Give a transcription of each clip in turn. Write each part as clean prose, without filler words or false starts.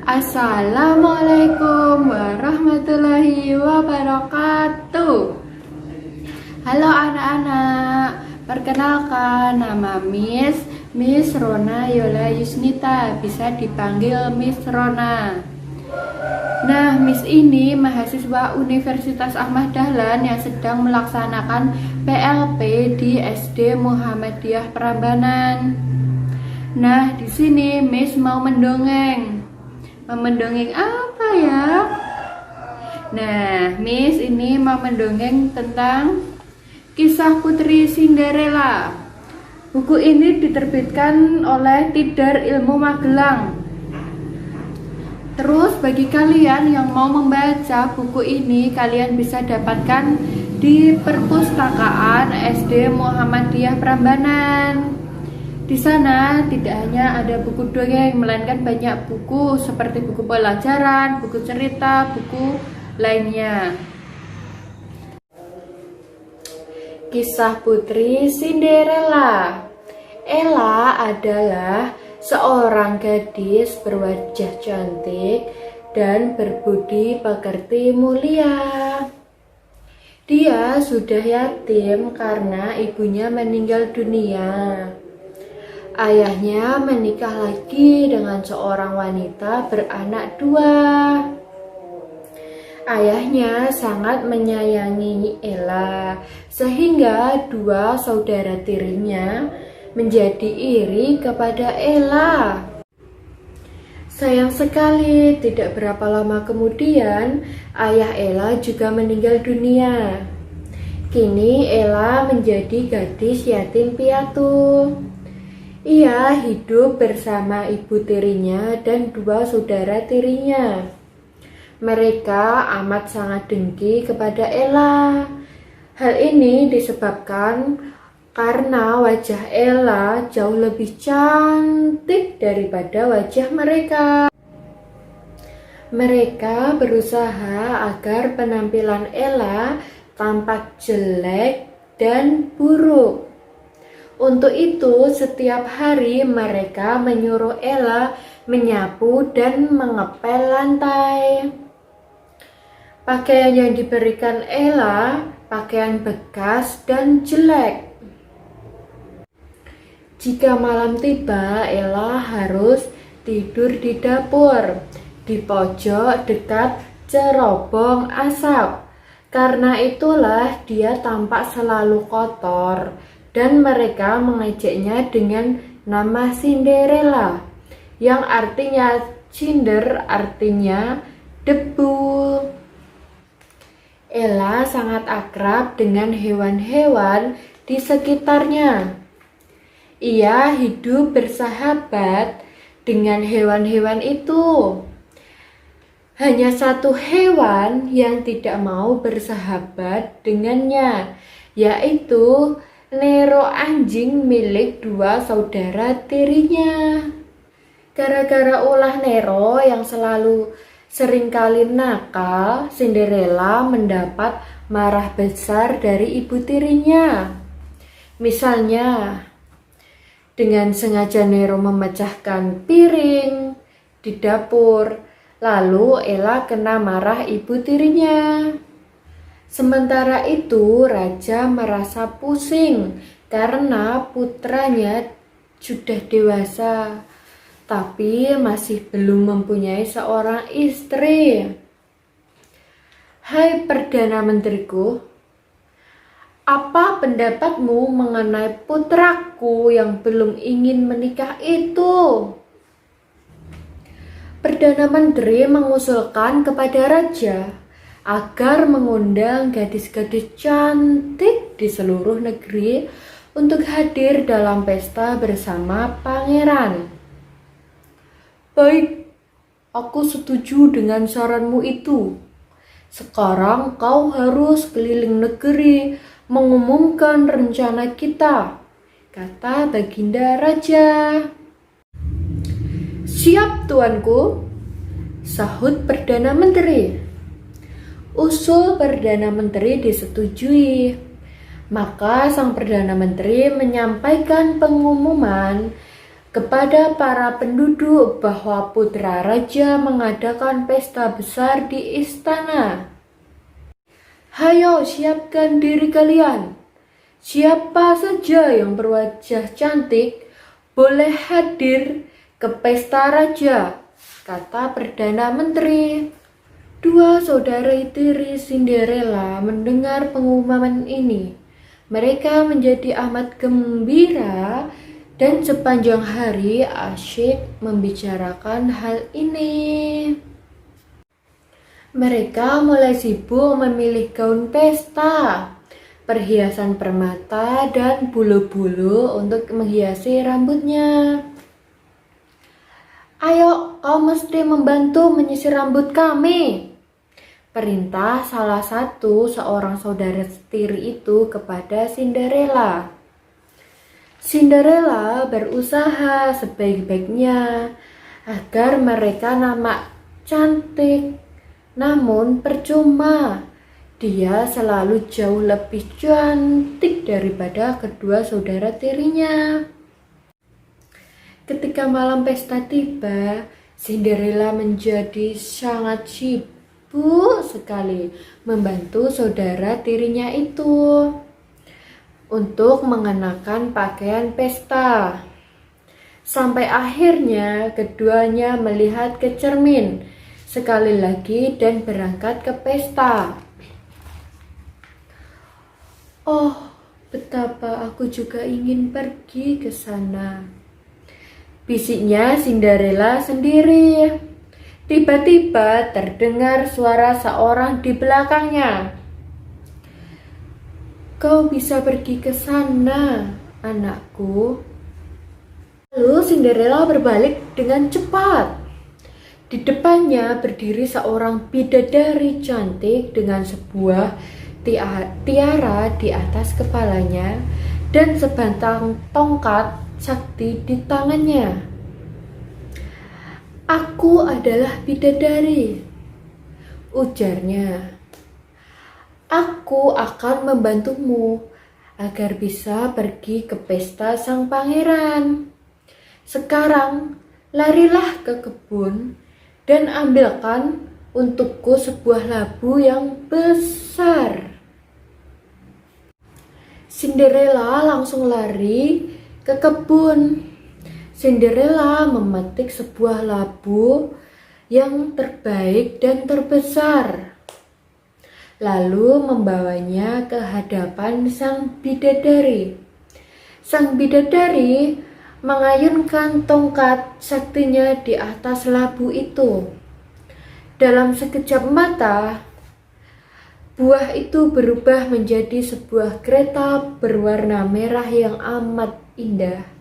Assalamualaikum warahmatullahi wabarakatuh. Halo anak-anak, perkenalkan nama Miss Rona Yola Yusnita, bisa dipanggil Miss Rona. Nah, Miss ini mahasiswa Universitas Ahmad Dahlan yang sedang melaksanakan PLP di SD Muhammadiyah Prambanan. Nah, di sini Miss mau mendongeng. Mendongeng apa ya? Nah, Miss ini mau mendongeng tentang kisah Putri Cinderella. Buku ini diterbitkan oleh Tidar Ilmu Magelang. Terus bagi kalian yang mau membaca buku ini, kalian bisa dapatkan di perpustakaan SD Muhammadiyah Prambanan. Di sana tidak hanya ada buku dongeng, melainkan banyak buku seperti buku pelajaran, buku cerita, buku lainnya. Kisah Putri Cinderella. Ella adalah seorang gadis berwajah cantik dan berbudi pekerti mulia. Dia sudah yatim karena ibunya meninggal dunia. Ayahnya menikah lagi dengan seorang wanita beranak dua. Ayahnya sangat menyayangi Ella, sehingga dua saudara tirinya menjadi iri kepada Ella. Sayang sekali, tidak berapa lama kemudian ayah Ella juga meninggal dunia. Kini Ella menjadi gadis yatim piatu. Ia hidup bersama ibu tirinya dan dua saudara tirinya. Mereka amat sangat dengki kepada Ella. Hal ini disebabkan karena wajah Ella jauh lebih cantik daripada wajah mereka. Mereka berusaha agar penampilan Ella tampak jelek dan buruk. Untuk itu, setiap hari mereka menyuruh Ella menyapu dan mengepel lantai. Pakaian yang diberikan Ella, pakaian bekas dan jelek. Jika malam tiba, Ella harus tidur di dapur, di pojok dekat cerobong asap. Karena itulah dia tampak selalu kotor. Dan mereka mengejaknya dengan nama Cinderella, yang artinya cinder, artinya debu. Ella sangat akrab dengan hewan-hewan di sekitarnya. Ia hidup bersahabat dengan hewan-hewan itu. Hanya satu hewan yang tidak mau bersahabat dengannya, yaitu Nero, anjing milik dua saudara tirinya. Gara-gara ulah Nero yang seringkali nakal, Cinderella mendapat marah besar dari ibu tirinya. Misalnya, dengan sengaja Nero memecahkan piring di dapur, lalu Ella kena marah ibu tirinya. Sementara itu, raja merasa pusing karena putranya sudah dewasa, tapi masih belum mempunyai seorang istri. Hai Perdana Menteriku, apa pendapatmu mengenai putraku yang belum ingin menikah itu? Perdana Menteri mengusulkan kepada raja agar mengundang gadis-gadis cantik di seluruh negeri untuk hadir dalam pesta bersama pangeran. Baik, aku setuju dengan saranmu itu. Sekarang kau harus keliling negeri mengumumkan rencana kita, kata Baginda Raja. Siap, tuanku, sahut Perdana Menteri. Usul Perdana Menteri disetujui. Maka sang Perdana Menteri menyampaikan pengumuman kepada para penduduk bahwa putra raja mengadakan pesta besar di istana. Hayo, siapkan diri kalian. Siapa saja yang berwajah cantik boleh hadir ke pesta raja, kata Perdana Menteri. Dua saudara tiri Cinderella mendengar pengumuman ini. Mereka menjadi amat gembira dan sepanjang hari asyik membicarakan hal ini. Mereka mulai sibuk memilih gaun pesta, perhiasan permata, dan bulu-bulu untuk menghiasi rambutnya. Ayo, kau mesti membantu menyisir rambut kami, perintah salah satu seorang saudara tiri itu kepada Cinderella. Cinderella berusaha sebaik-baiknya agar mereka nampak cantik. Namun percuma, dia selalu jauh lebih cantik daripada kedua saudara tirinya. Ketika malam pesta tiba, Cinderella menjadi sangat sibuk sekali membantu saudara tirinya itu untuk mengenakan pakaian pesta. Sampai akhirnya keduanya melihat ke cermin sekali lagi dan berangkat ke pesta. Oh, betapa aku juga ingin pergi ke sana, bisiknya Cinderella sendiri. Tiba-tiba terdengar suara seorang di belakangnya. Kau bisa pergi ke sana, anakku. Lalu Cinderella berbalik dengan cepat. Di depannya berdiri seorang bidadari cantik dengan sebuah tiara di atas kepalanya dan sebatang tongkat sakti di tangannya. Aku adalah bidadari, ujarnya. Aku akan membantumu agar bisa pergi ke pesta sang pangeran. Sekarang larilah ke kebun dan ambilkan untukku sebuah labu yang besar. Cinderella langsung lari ke kebun. Cinderella memetik sebuah labu yang terbaik dan terbesar, lalu membawanya ke hadapan sang bidadari. Sang bidadari mengayunkan tongkat saktinya di atas labu itu. Dalam sekejap mata, buah itu berubah menjadi sebuah kereta berwarna merah yang amat indah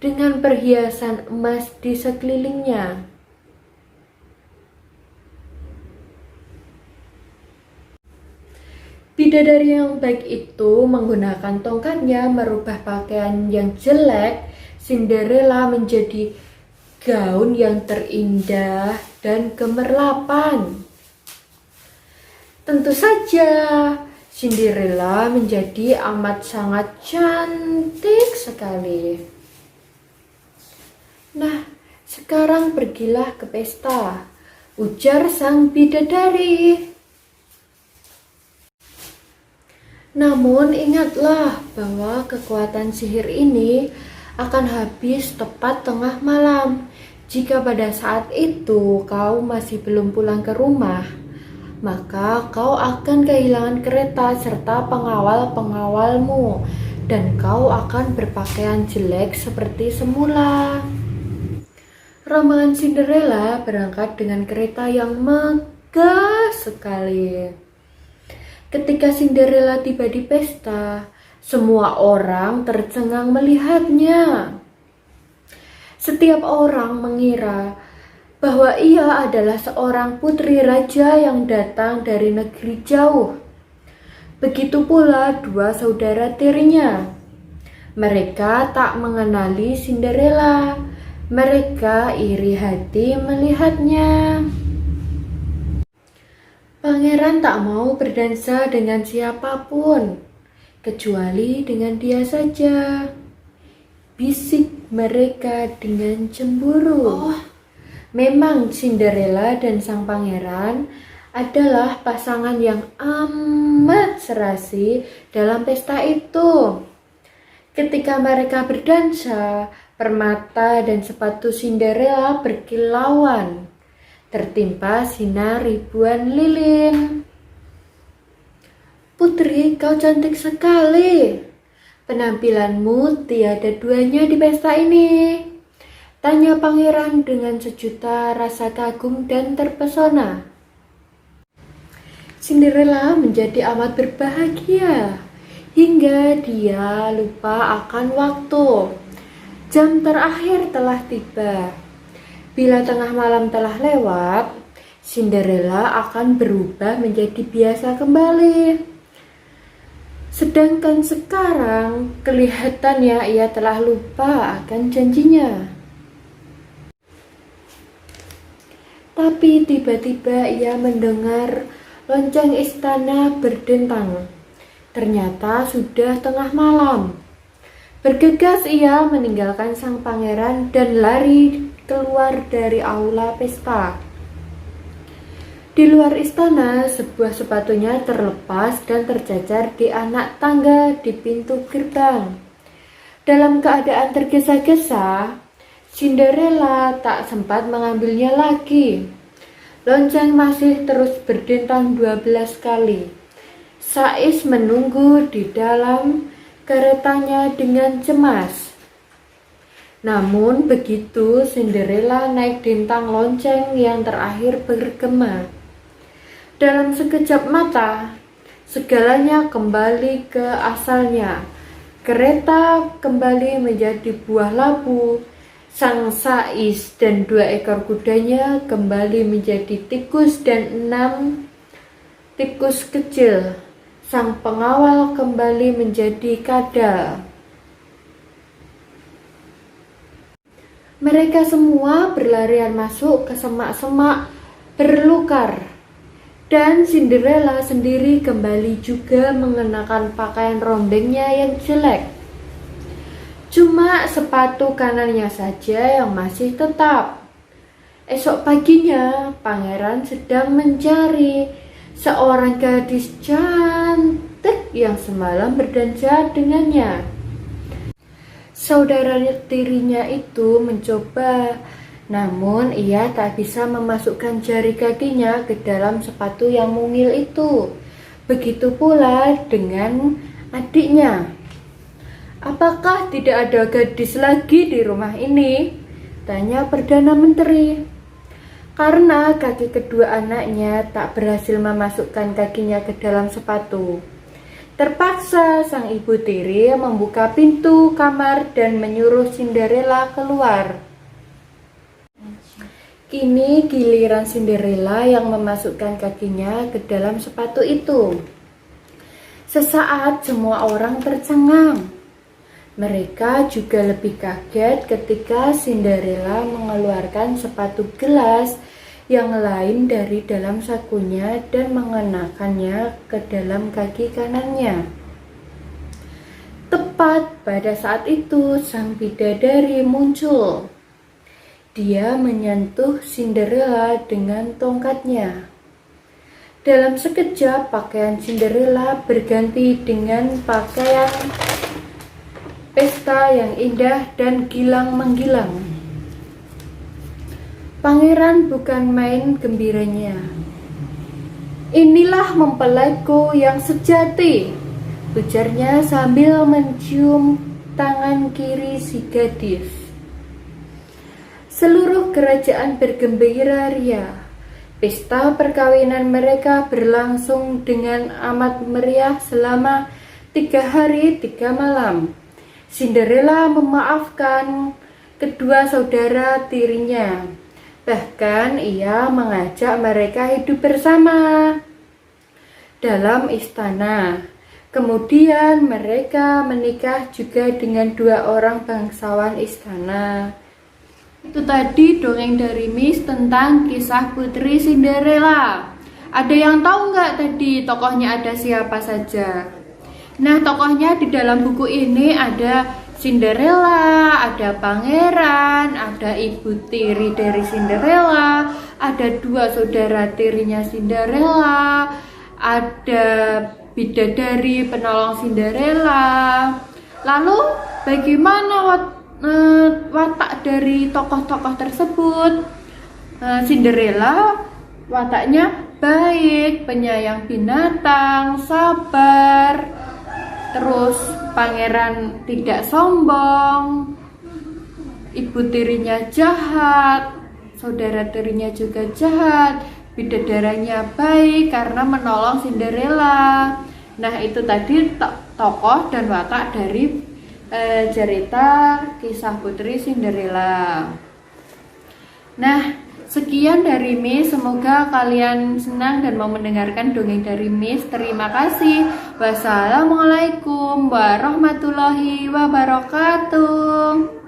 dengan perhiasan emas di sekelilingnya. Bidadari yang baik itu menggunakan tongkatnya merubah pakaian yang jelek Cinderella menjadi gaun yang terindah dan gemerlapan. Tentu saja Cinderella menjadi amat sangat cantik sekali. Nah, sekarang pergilah ke pesta, ujar sang bidadari. Namun ingatlah bahwa kekuatan sihir ini akan habis tepat tengah malam. Jika pada saat itu kau masih belum pulang ke rumah, maka kau akan kehilangan kereta serta pengawal-pengawalmu, dan kau akan berpakaian jelek seperti semula. Rombongan Cinderella berangkat dengan kereta yang megah sekali. Ketika Cinderella tiba di pesta, semua orang tercengang melihatnya. Setiap orang mengira bahwa ia adalah seorang putri raja yang datang dari negeri jauh. Begitu pula dua saudara tirinya. Mereka tak mengenali Cinderella. Mereka iri hati melihatnya. Pangeran tak mau berdansa dengan siapapun, kecuali dengan dia saja, bisik mereka dengan cemburu. Memang Cinderella dan sang pangeran adalah pasangan yang amat serasi dalam pesta itu. Ketika mereka berdansa, permata dan sepatu Cinderella berkilauan, tertimpa sinar ribuan lilin. "Putri, kau cantik sekali. Penampilanmu tiada duanya di pesta ini," tanya pangeran dengan sejuta rasa kagum dan terpesona. Cinderella menjadi amat berbahagia hingga dia lupa akan waktu. Jam terakhir telah tiba. Bila tengah malam telah lewat, Cinderella akan berubah menjadi biasa kembali. Sedangkan sekarang kelihatannya ia telah lupa akan janjinya. Tapi tiba-tiba ia mendengar lonceng istana berdentang. Ternyata sudah tengah malam. Bergegas ia meninggalkan sang pangeran dan lari keluar dari aula pesta. Di luar istana, sebuah sepatunya terlepas dan tercacar di anak tangga di pintu gerbang. Dalam keadaan tergesa-gesa, Cinderella tak sempat mengambilnya lagi. Lonceng masih terus berdentang 12 kali. Sais menunggu di dalam keretanya dengan cemas. Namun begitu Cinderella naik dentang lonceng yang terakhir bergema, dalam sekejap mata segalanya kembali ke asalnya. Kereta kembali menjadi buah labu. Sang sais dan 2 ekor kudanya kembali menjadi tikus dan 6 tikus kecil. Sang pengawal kembali menjadi kadal. Mereka semua berlarian masuk ke semak-semak berlukar. Dan Cinderella sendiri kembali juga mengenakan pakaian rombengnya yang jelek. Cuma sepatu kanannya saja yang masih tetap. Esok paginya, pangeran sedang mencari seorang gadis cantik yang semalam berdansa dengannya. Saudara tirinya itu mencoba, namun ia tak bisa memasukkan jari kakinya ke dalam sepatu yang mungil itu. Begitu pula dengan adiknya. "Apakah tidak ada gadis lagi di rumah ini?" tanya Perdana Menteri. Karena kaki kedua anaknya tak berhasil memasukkan kakinya ke dalam sepatu, terpaksa sang ibu tiri membuka pintu kamar dan menyuruh Cinderella keluar. Kini giliran Cinderella yang memasukkan kakinya ke dalam sepatu itu. Sesaat semua orang tercengang. Mereka juga lebih kaget ketika Cinderella mengeluarkan sepatu gelas yang lain dari dalam sakunya dan mengenakannya ke dalam kaki kanannya. Tepat pada saat itu sang bidadari muncul. Dia menyentuh Cinderella dengan tongkatnya. Dalam sekejap pakaian Cinderella berganti dengan pakaian pesta yang indah dan gilang menggilang. Pangeran bukan main gembiranya. "Inilah mempelaiku yang sejati," ujarnya sambil mencium tangan kiri si gadis. Seluruh kerajaan bergembira ria. Pesta perkawinan mereka berlangsung dengan amat meriah selama 3 hari 3 malam. Cinderella memaafkan kedua saudara tirinya. Bahkan ia mengajak mereka hidup bersama dalam istana. Kemudian mereka menikah juga dengan 2 orang bangsawan istana. Itu tadi dongeng dari Miss tentang kisah Putri Cinderella. Ada yang tahu nggak tadi tokohnya ada siapa saja? Nah, tokohnya di dalam buku ini ada Cinderella, ada pangeran, ada ibu tiri dari Cinderella, ada dua saudara tirinya Cinderella, ada bidadari penolong Cinderella. Lalu bagaimana watak dari tokoh-tokoh tersebut? Cinderella wataknya baik, penyayang binatang, sabar. Terus pangeran tidak sombong, ibu tirinya jahat, saudara tirinya juga jahat, bidadaranya baik karena menolong Cinderella. Nah, itu tadi tokoh dan watak dari cerita kisah putri Cinderella. Nah, sekian dari Miss, semoga kalian senang dan mau mendengarkan dongeng dari Miss. Terima kasih. Wassalamualaikum warahmatullahi wabarakatuh.